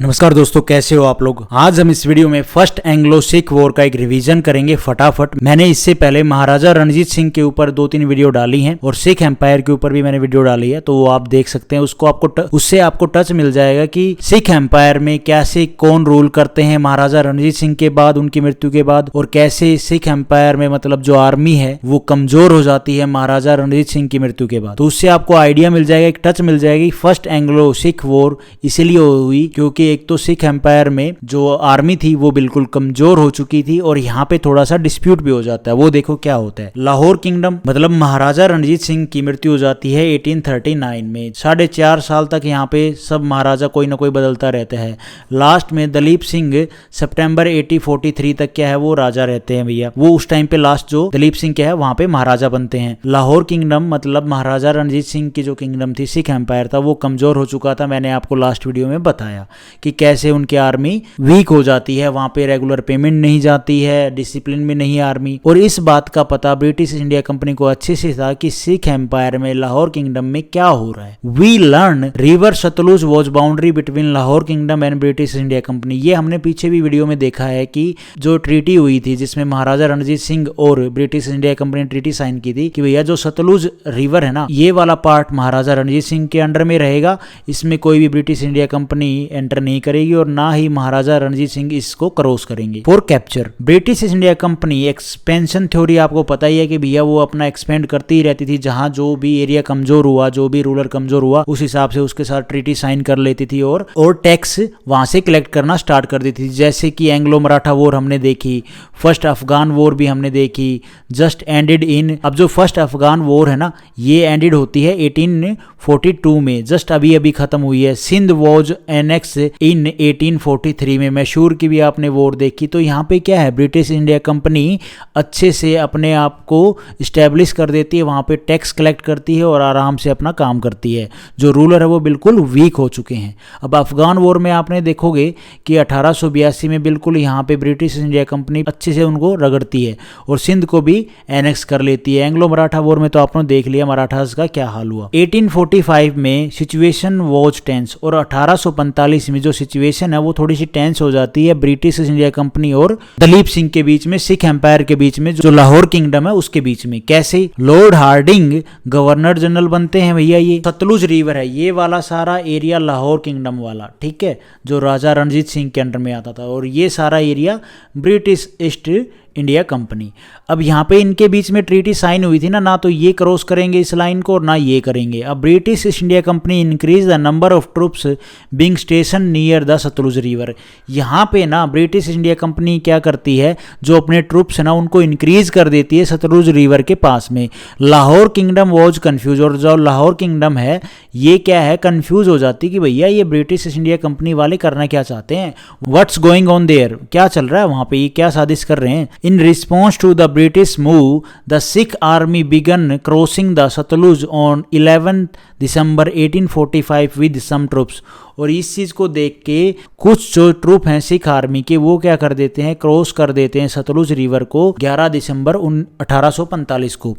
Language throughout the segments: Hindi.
नमस्कार दोस्तों, कैसे हो आप लोग। आज हम इस वीडियो में फर्स्ट एंग्लो सिख वॉर का एक रिवीजन करेंगे फटाफट। मैंने इससे पहले महाराजा रणजीत सिंह के ऊपर 2-3 वीडियो डाली हैं और सिख एम्पायर के ऊपर भी मैंने वीडियो डाली है, तो वो आप देख सकते हैं। उससे आपको टच मिल जाएगा कि सिख एम्पायर में कैसे कौन रूल करते हैं महाराजा रणजीत सिंह के बाद, उनकी मृत्यु के बाद, और कैसे सिख एम्पायर में मतलब जो आर्मी है वो कमजोर हो जाती है महाराजा रणजीत सिंह की मृत्यु के बाद। तो उससे आपको आइडिया मिल जाएगा, एक टच मिल जाएगी। फर्स्ट एंग्लो सिख वॉर इसीलिए हुई क्योंकि एक तो सिख एम्पायर में जो आर्मी थी वो बिल्कुल कमजोर हो चुकी थी और यहाँ पे थोड़ा सा डिस्प्यूट भी हो जाता है। वो देखो क्या होता है। लाहौर किंगडम मतलब महाराजा रणजीत सिंह की मृत्यु हो जाती है 1839 में। 4.5 साल तक यहाँ पे सब महाराजा कोई ना कोई बदलता रहता है। लास्ट में दलीप सिंह सितंबर 1843 तक क्या है वो राजा रहते हैं भैया। वो उस टाइम पे लास्ट जो दलीप सिंह क्या है वहां पे महाराजा बनते हैं। लाहौर किंगडम मतलब महाराजा रणजीत सिंह की जो किंगडम थी, सिख एम्पायर था, वो कमजोर हो चुका था। मैंने आपको लास्ट वीडियो में बताया कि कैसे उनकी आर्मी वीक हो जाती है, वहां पे रेगुलर पेमेंट नहीं जाती है, डिसिप्लिन में नहीं आर्मी। और इस बात का पता ब्रिटिश इंडिया कंपनी को अच्छे से था कि सिख एम्पायर में लाहौर किंगडम में क्या हो रहा है। We learn river Sutlej was boundary between Lahore kingdom and British India company. ये हमने पीछे भी वीडियो में देखा है कि जो ट्रीटी हुई थी जिसमें महाराजा रणजीत सिंह और ब्रिटिश इंडिया कंपनी ने ट्रीटी साइन की थी कि भैया जो सतलुज रिवर है ना, ये वाला पार्ट महाराजा रणजीत सिंह के अंडर में रहेगा, इसमें कोई भी ब्रिटिश इंडिया कंपनी एंटर नहीं करेगी और ना ही महाराजा रणजीत सिंह इसको क्रॉस करेंगे for capture. British India company expansion theory आपको पता ही है कि भैया वो अपना एक्सपेंड करती ही रहती थी। जहां जो भी एरिया कमजोर हुआ, जो भी रूलर कमजोर हुआ, उस हिसाब से उसके साथ ट्रीटी साइन कर लेती थी और टैक्स वहां से कलेक्ट करना स्टार्ट कर देती थी। जैसे कि एंग्लो मराठा वॉर हमने देखी, फर्स्ट अफगान वॉर भी हमने देखी, जस्ट एंडेड इन। अब जो फर्स्ट अफगान वॉर है ना, ये एंडेड होती है 1842 में, जस्ट अभी अभी खत्म हुई है। सिंध वॉज एनेक्स इन 1843 में। मैसूर की भी आपने वॉर देखी। तो यहाँ पे क्या है, ब्रिटिश इंडिया कंपनी अच्छे से अपने आप को स्टैब्लिश कर देती है, वहाँ पे टैक्स कलेक्ट करती है और आराम से अपना काम करती है। जो रूलर है वो बिल्कुल वीक हो चुके हैं। अब अफगान वॉर में आपने देखोगे कि 1882 में बिल्कुल यहाँ पे ब्रिटिश इंडिया कंपनी अच्छे से उनको रगड़ती है और सिंध को भी एनेक्स कर लेती है। एंग्लो मराठा वॉर में तो आपने देख लिया मराठास का क्या हाल हुआ। 1845 में सिचुएशन वॉज टेंस और 1845 में जो सिचुएशन है वो थोड़ी सी टेंस हो जाती है ब्रिटिश इंडिया कंपनी और दलीप सिंह के बीच में, सिख एम्पायर के बीच में, जो लाहौर किंगडम है उसके बीच में। कैसे? लॉर्ड हार्डिंग गवर्नर जनरल बनते हैं भैया। ये सतलुज रिवर है, ये वाला सारा एरिया लाहौर किंगडम वाला, ठीक है, जो राजा रणजीत सिंह के अंडर में आता था, और ये सारा area British East India company. अब यहाँ पे इनके बीच में ट्रीटी साइन हुई थी ना तो ये क्रॉस करेंगे इस लाइन को और ना ये करेंगे। अब British East India company increase the number of troops being station near the Sutlej river. यहाँ पे ना ब्रिटिश इंडिया कंपनी क्या करती है, जो अपने ट्रूप्स है ना उनको इंक्रीज कर देती है सतलुज रिवर के पास में। लाहौर किंगडम वॉज कंफ्यूज, और जो लाहौर किंगडम है ये क्या है, कंफ्यूज हो जाती कि भैया ये ब्रिटिश ईस्ट इंडिया कंपनी वाले करना क्या चाहते हैं, व्हाट्स गोइंग ऑन देयर, क्या चल रहा है वहां पे, ये क्या साजिश कर रहे हैं। In response to the British move, the Sikh army began crossing the Satluj on 11 December 1845 with some troops। और इस चीज को देख के कुछ जो ट्रूप हैं सिख आर्मी के वो क्या कर देते हैं, क्रॉस कर देते हैं सतलुज रिवर को 11 दिसंबर 1845 को।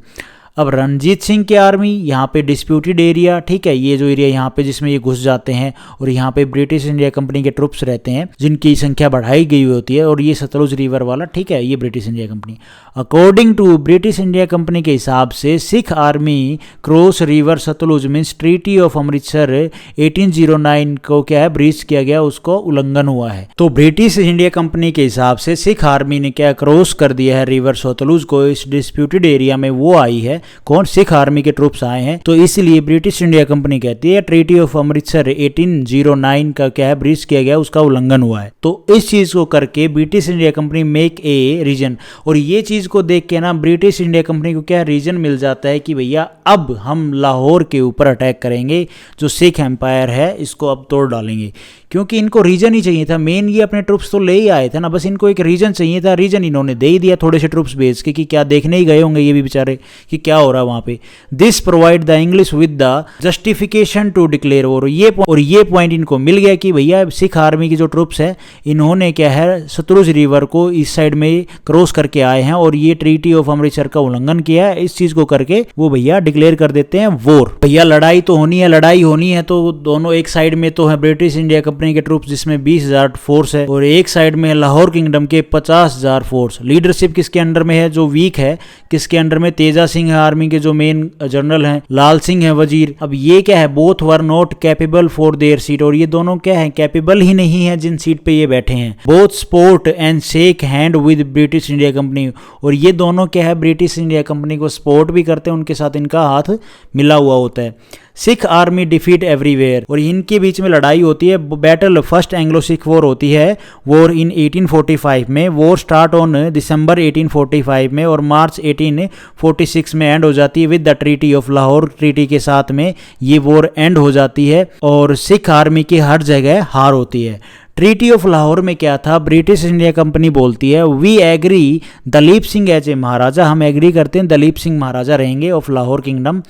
अब रणजीत सिंह की आर्मी यहाँ पे डिस्प्यूटेड एरिया, ठीक है, ये जो एरिया यहाँ पे जिसमें ये घुस जाते हैं और यहाँ पे ब्रिटिश इंडिया कंपनी के ट्रूप्स रहते हैं जिनकी संख्या बढ़ाई गई होती है, और ये सतलुज रिवर वाला, ठीक है, ये British India company. According to British India company के हिसाब से Sikh army cross river Sutlej means treaty of Amritsar 1809 को क्या है ब्रीच किया गया, उसको उल्लंघन हुआ है। तो ब्रिटिश इंडिया कंपनी के हिसाब से सिख आर्मी ने क्या क्रॉस कर दिया है रिवर सतलुज को, इस डिस्प्यूटेड एरिया में वो आई है, कौन, सिख आर्मी के ट्रूप्स आए हैं। तो इसलिए ब्रिटिश इंडिया कंपनी कहती है ट्रीटी ऑफ अमृतसर 1809 का क्या है ब्रीच किया गया, उसका उल्लंघन हुआ है। तो इस चीज को करके British India company make a reason, और ये चीज को देख के ना ब्रिटिश इंडिया कंपनी को क्या रीजन मिल जाता है कि भैया अब हम लाहौर के ऊपर अटैक करेंगे, जो सिख एम्पायर है इसको अब तोड़ डालेंगे। क्योंकि इनको रीजन ही चाहिए था, मेन ये अपने ट्रूप्स तो ले ही आए थे ना, बस इनको एक रीजन चाहिए था। रीजन इन्होंने दे ही दिया थोड़े से ट्रूप्स भेज के, कि क्या देखने ही गए होंगे ये भी बेचारे कि क्या हो रहा है वहां पे। This provide the English with the justification to declare war. ये पॉइंट इनको मिल गया कि भैया सिख आर्मी की जो ट्रूप्स है इन्होंने क्या है सतलुज रिवर को इस साइड में क्रॉस करके आए हैं और ये ट्रीटी ऑफ अमृतसर का उल्लंघन किया है। इस चीज को करके वो भैया डिक्लेयर कर देते हैं वॉर। भैया लड़ाई तो होनी है, लड़ाई होनी है तो दोनों एक साइड में तो है ब्रिटिश इंडिया कंपनी के ट्रूप्स जिसमें 20,000 फोर्स है, और एक साइड में लाहौर किंगडम के 50,000 फोर्स। लीडरशिप किसके अंडर में है जो वीक है, किसके अंडर में? तेजा सिंह है आर्मी के जो मेन जनरल हैं, लाल सिंह है वजीर। अब ये क्या है, both were not capable for their seat, और ये दोनों क्या है, कैपेबल ही नहीं है जिन सीट पे ये बैठे हैं। Both support and shake hand with British India company, और ये दोनों क्या है, ब्रिटिश इंडिया कंपनी को सपोर्ट भी करते हैं, उनके साथ इनका हाथ मिला हुआ होता है। सिख आर्मी डिफीट एवरीवेयर, और इनके बीच में लड़ाई होती है। Battle first Anglo Sikh war होती है, वॉर इन 1845 में। वॉर स्टार्ट ऑन दिसंबर 1845 में और मार्च 1846 में एंड हो जाती है with the treaty of Lahore. Treaty के साथ में ये वॉर एंड हो जाती है और सिख आर्मी की हर जगह हार होती है। ट्रीटी ऑफ लाहौर में क्या था, ब्रिटिश इंडिया कंपनी बोलती है we agree Dalip Singh as a Maharaja, हम एग्री करते हैं दलीप सिंह महाराजा रहेंगे of Lahore kingdom,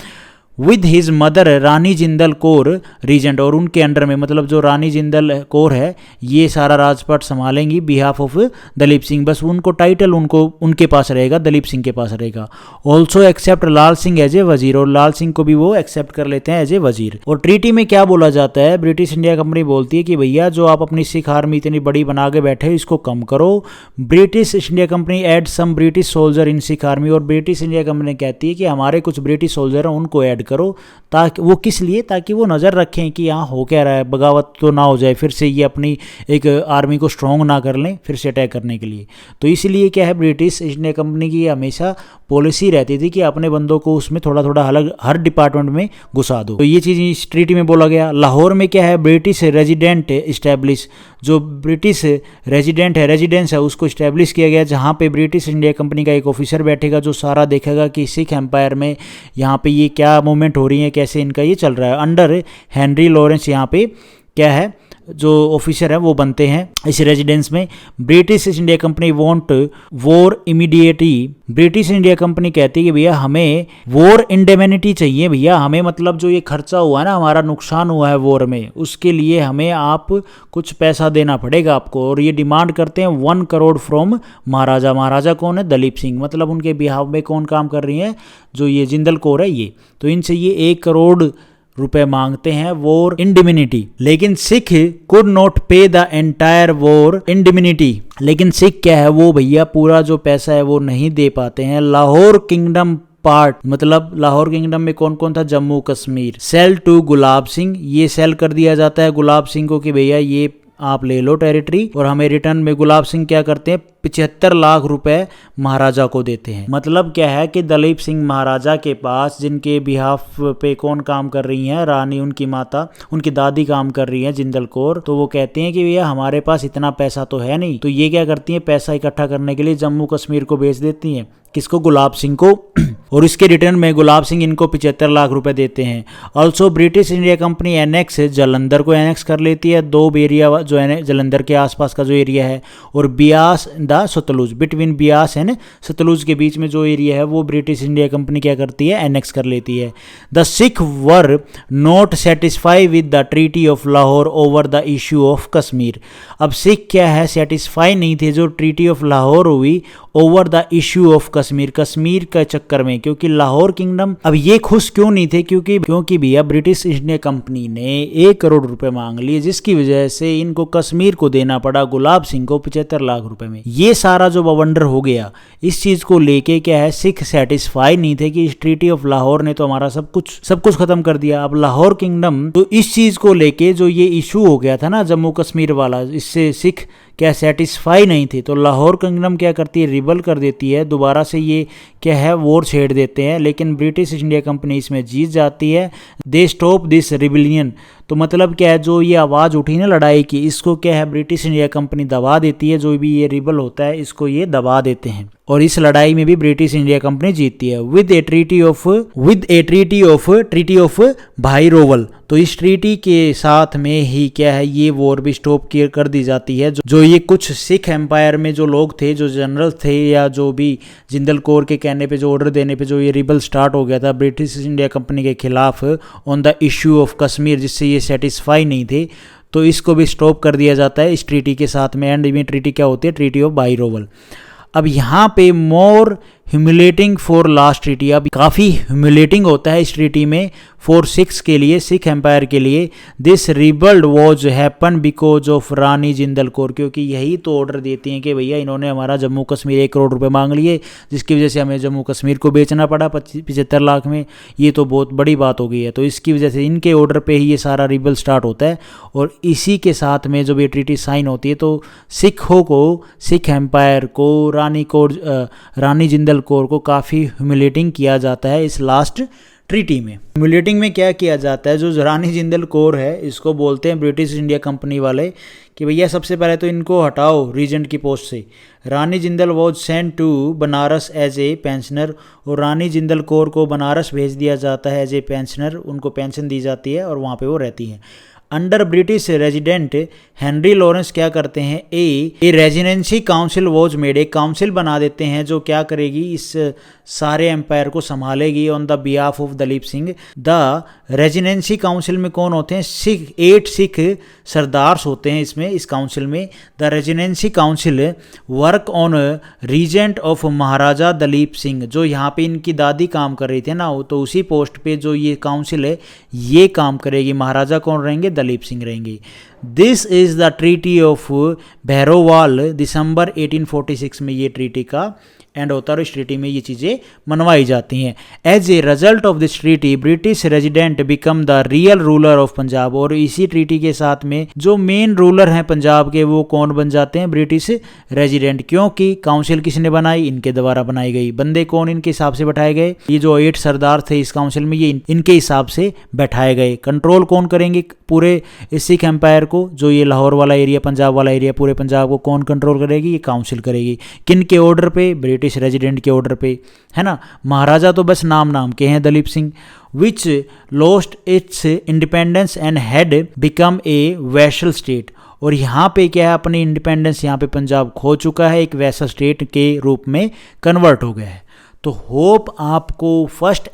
with his mother Rani Jindal Kaur regent, और उनके अंडर में मतलब जो रानी जिंदल कौर है ये सारा राजपाट संभालेंगी बिहाफ ऑफ दलीप सिंह, बस उनको टाइटल उनके पास रहेगा, दलीप सिंह के पास रहेगा। Also accept Lal Singh as a wazir, और लाल सिंह को भी वो एक्सेप्ट कर लेते हैं एज ए वजीर। और ट्रीटी में क्या बोला जाता है, ब्रिटिश इंडिया कंपनी बोलती है कि भैया जो आप अपनी सिख आर्मी इतनी बड़ी बना के बैठे हो इसको कम करो। British India company add some British soldier in Sikh army, और ब्रिटिश इंडिया कंपनी कहती है कि हमारे कुछ ब्रिटिश सोल्जर हैं उनको ऐड करो, ताकि वो किस लिए, ताकि वो नज़र रखें कि यहाँ हो क्या रहा है, बगावत तो ना हो जाए, फिर से ये अपनी एक आर्मी को स्ट्रॉन्ग ना कर लें फिर से अटैक करने के लिए। तो इसलिए क्या है, ब्रिटिश इंडिया कंपनी की हमेशा पॉलिसी रहती थी कि अपने बंदों को उसमें थोड़ा थोड़ा अलग हर डिपार्टमेंट में घुसा दो। तो ये चीज़ इस ट्रीटी में बोला गया। लाहौर में क्या है, ब्रिटिश रेजिडेंट इस्टेब्लिश, जो ब्रिटिश रेजिडेंट है, रेजिडेंस है, उसको इस्टेब्लिश किया गया, जहाँ पे ब्रिटिश इंडिया कंपनी का एक ऑफिसर बैठेगा जो सारा देखेगा कि सिख एम्पायर में यहाँ पे ये क्या मूवमेंट हो रही है, कैसे इनका ये चल रहा है। अंडर हेनरी लॉरेंस यहाँ पे क्या है, जो ऑफिसर है वो बनते हैं इस रेजिडेंस में। British India company want war immediately, British India company कहती है कि भैया हमें वॉर इंडेमेनिटी चाहिए, भैया हमें मतलब जो ये खर्चा हुआ है ना, हमारा नुकसान हुआ है वॉर में, उसके लिए हमें आप कुछ पैसा देना पड़ेगा आपको। और ये डिमांड करते हैं 1 करोड़ फ्रॉम महाराजा। महाराजा कौन है, दलीप सिंह, मतलब उनके बिहाफ में कौन काम कर रही है, जो ये जिंदल कौर है ये, तो इनसे ये 1 करोड़ रुपए मांगते हैं वॉर इंडिमिनिटी। लेकिन सिख कुड नॉट पे द एंटायर वॉर इंडिमिनिटी, लेकिन सिख क्या है वो भैया पूरा जो पैसा है वो नहीं दे पाते हैं। लाहौर किंगडम पार्ट, मतलब लाहौर किंगडम में कौन कौन था, जम्मू कश्मीर, सेल टू गुलाब सिंह, ये सेल कर दिया जाता है गुलाब सिंह को कि भैया ये आप ले लो टेरिटरी, और हमें रिटर्न में गुलाब सिंह क्या करते हैं 75 लाख रुपए महाराजा को देते हैं। मतलब क्या है कि दलीप सिंह महाराजा के पास, जिनके बिहाफ पे कौन काम कर रही हैं, रानी उनकी माता, उनकी दादी काम कर रही हैं जिंदल कौर, तो वो कहते हैं कि भैया हमारे पास इतना पैसा तो है नहीं, तो ये क्या करती हैं पैसा इकट्ठा करने के लिए जम्मू कश्मीर को बेच देती हैं, किसको, गुलाब सिंह को, और इसके रिटर्न में गुलाब सिंह इनको 75 लाख रुपए देते हैं। Also British India company annex Jalandhar को एनेक्स कर लेती है, 2 एरिया जो है जलंधर के आसपास का जो एरिया है, और Beas the Sutlej, between Beas and Sutlej के बीच में जो एरिया है वो ब्रिटिश इंडिया कंपनी क्या करती है, एनेक्स कर लेती है। The Sikh were not satisfy with the treaty of Lahore over the issue of Kashmir. अब सिख क्या है, सेटिस्फाई नहीं थे जो ट्रीटी ऑफ लाहौर हुई over the issue of Kashmir, Kashmir के चक्कर में, क्योंकि लाहौर किंगडम अब ये खुश क्यों नहीं थे, क्योंकि भैया ब्रिटिश इंडिया कंपनी ने 1 करोड़ रुपए मांग लिए, जिसकी वजह से इनको कश्मीर को देना पड़ा गुलाब सिंह को 75 लाख रुपए में। ये सारा जो बवंडर हो गया, इस चीज को लेके क्या है, सिख सेटिस्फाई नहीं थे कि इस ट्रीटी ऑफ लाहौर ने तो हमारा सब कुछ खत्म कर दिया। अब लाहौर किंगडम तो इस चीज को लेके जो ये इशू हो गया था ना जम्मू कश्मीर वाला, इससे सिख क्या सेटिस्फाई नहीं थे, तो लाहौर किंगडम क्या करती है, रिबल कर देती है, दोबारा से ये क्या है वॉर छेड़ देते हैं, लेकिन ब्रिटिश इंडिया कंपनी इसमें जीत जाती है। दे स्टॉप दिस रिबिलियन, तो मतलब क्या है, जो ये आवाज़ उठी ना लड़ाई की, इसको क्या है ब्रिटिश इंडिया कंपनी दबा देती है, जो भी ये रिबल होता है इसको ये दबा देते हैं, और इस लड़ाई में भी ब्रिटिश इंडिया कंपनी जीतती है विद ए ट्रीटी ऑफ भाई रोवल। तो इस ट्रीटी के साथ में ही क्या है ये वॉर भी स्टॉप कर दी जाती है। जो ये कुछ सिख एम्पायर में जो लोग थे, जो जनरल थे, या जो भी जिंदल कौर के कहने पे, जो ऑर्डर देने पे जो ये रिबल स्टार्ट हो गया था ब्रिटिश इंडिया कंपनी के खिलाफ on the issue of Kashmir, जिससे ये सेटिस्फाई नहीं थे, तो इसको भी स्टॉप कर दिया जाता है इस ट्रीटी के साथ में। एंड में ट्रीटी क्या होती है, ट्रीटी ऑफ भाई रोवल। अब यहाँ पे मोर ह्यूमिलेटिंग फॉर लास्ट ट्रीटी। अब काफ़ी ह्यूमिलेटिंग होता है इस ट्रीटी में फॉर सिक्स के लिए, सिख एम्पायर के लिए। This rebelled was happen because of Rani Jindal Kaur, क्योंकि यही तो ऑर्डर देती हैं कि भैया इन्होंने हमारा जम्मू कश्मीर 1 करोड़ रुपए मांग लिए, जिसकी वजह से हमें जम्मू कश्मीर को बेचना पड़ा 75 लाख में। ये तो बहुत बड़ी बात हो गई है। तो इसकी वजह से इनके ऑर्डर पे ही ये सारा रिबल स्टार्ट होता है, और इसी के साथ में जब ये ट्रीटी साइन होती है तो सिखों को, सिख एम्पायर को, रानी जिंदल कौर को काफ़ी ह्यूमिलेटिंग किया जाता है इस लास्ट ट्रीटी में। ह्यूमिलेटिंग में क्या किया जाता है, जो रानी जिंदल कौर है इसको बोलते हैं ब्रिटिश इंडिया कंपनी वाले कि भैया सबसे पहले तो इनको हटाओ रीजेंट की पोस्ट से। Rani Jindal was sent to Banaras as a pensioner, और रानी जिंदल कौर को बनारस भेज दिया जाता है एज ए पेंशनर, उनको पेंशन दी जाती है और वहाँ पे वो रहती हैं। Under British resident Henry Lawrence क्या करते हैं, ए रेजिडेंसी काउंसिल वॉज मेड, एक काउंसिल बना देते हैं जो क्या करेगी, इस सारे एम्पायर को संभालेगी on the behalf of Dalip Singh. The residency council में कौन होते हैं, 8 सिख सरदार्स होते हैं इसमें, इस काउंसिल में। The residency council work on regent of Maharaja Dalip Singh, जो यहाँ पे इनकी दादी काम कर रही थी ना, तो उसी पोस्ट पे जो ये काउंसिल है ये काम करेगी। महाराजा कौन रहेंगे, दलीप सिंह रहेंगे। This is the treaty of Bhairowal, दिसंबर 1846 में ये ट्रीटी का एंड होता है, और इस ट्रीटी में ये चीज़ें मनवाई जाती हैं। As a result of this treaty British resident become the real ruler of Punjab, और इसी ट्रीटी के साथ में जो मेन रूलर हैं पंजाब के वो कौन बन जाते हैं, ब्रिटिश रेजिडेंट। क्योंकि काउंसिल किसने बनाई, इनके द्वारा बनाई गई। बंदे कौन इनके हिसाब से बैठाए गए, ये जो 8 सरदार थे इस काउंसिल में ये इनके हिसाब से बैठाए गए। कंट्रोल कौन करेंगे पूरे इस सिख एम्पायर को, जो ये लाहौर वाला एरिया, पंजाब वाला एरिया, पूरे पंजाब को कौन कंट्रोल करेगी, ये काउंसिल करेगी। किन के ऑर्डर पे, ब्रिटिश रेजिडेंट के ऑर्डर पे, है ना। महाराजा तो बस नाम के हैं, Dalip Singh. Which lost its independence and had become a vassal state, और यहाँ पे क्या है, अपनी इंडिपेंडेंस यहाँ पे पंजाब खो चुका है, एक वैशल स्टेट के रूप में कन्वर्ट हो गया है। तो होप आपको फर्स्ट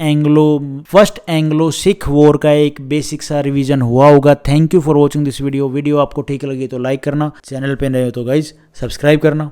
एंग्लो सिख वॉर का एक बेसिक सा रिवीजन हुआ होगा। Thank you for watching this video. Video आपको ठीक लगी तो लाइक करना, चैनल पे नए हो तो गाइज सब्सक्राइब करना।